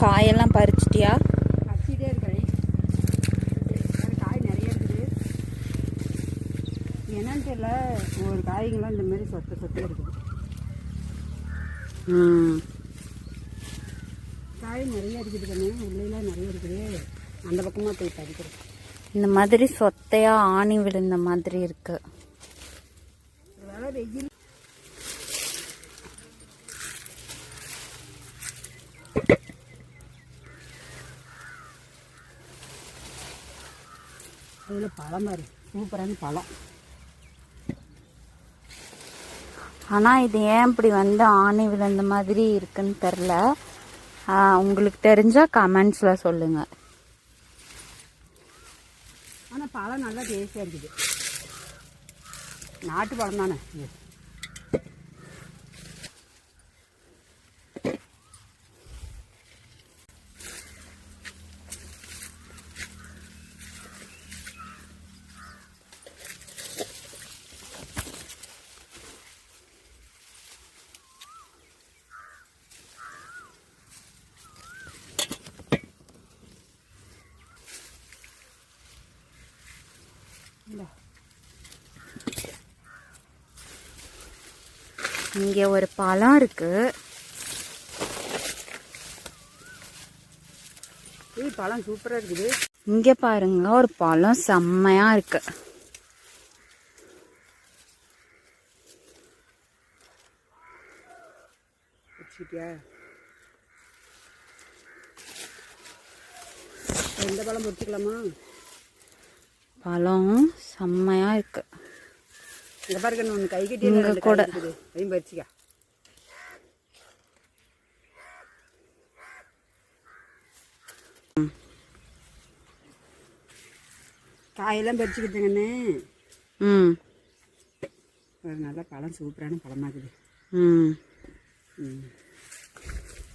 காயெல்லாம் பறிச்சிட்டியா? பறிச்சிட்டே இருக்கேன். காய் நிறைய இருக்குது. என்னன்னு தெரியல, ஒரு காய்கெல்லாம் இந்த மாதிரி சொத்தை இருக்குது. காய் நிறைய இருக்குது கண்ணு, உள்ளெல்லாம் நிறைய இருக்குது. அந்த பக்கமாக போய் பறிக்கிறேன். இந்த மாதிரி சொத்தையா ஆணி விழுந்த மாதிரி இருக்கு. அதனால வெயில் அதில் பழம் மாதிரி சூப்பரான பழம். ஆனால் இது ஏன் இப்படி வந்து ஆணி விழுந்த மாதிரி இருக்குன்னு தெரில. உங்களுக்கு தெரிஞ்சால் கமெண்ட்ஸில் சொல்லுங்கள். ஆனால் பழம் நல்லா டேஸ்டியாக இருக்குது. நாட்டு பழம் தானே. இங்கே ஒரு பழம் இருக்கு. பழம் சூப்பராக இருக்குது. இங்கே பாருங்க, ஒரு பழம் செம்மையா இருக்கு. எந்த பழம் பொறிச்சிக்கலாமா? பழம் செம்மையா இருக்கு. இங்கே பாருங்க, ஒன்று கை கட்டி கூட அதையும் பறிச்சிக்க. காயெல்லாம் பறிச்சுக்கிட்டேங்கண்ணே. நல்லா பழம் சூப்பரான பழமாக்குது.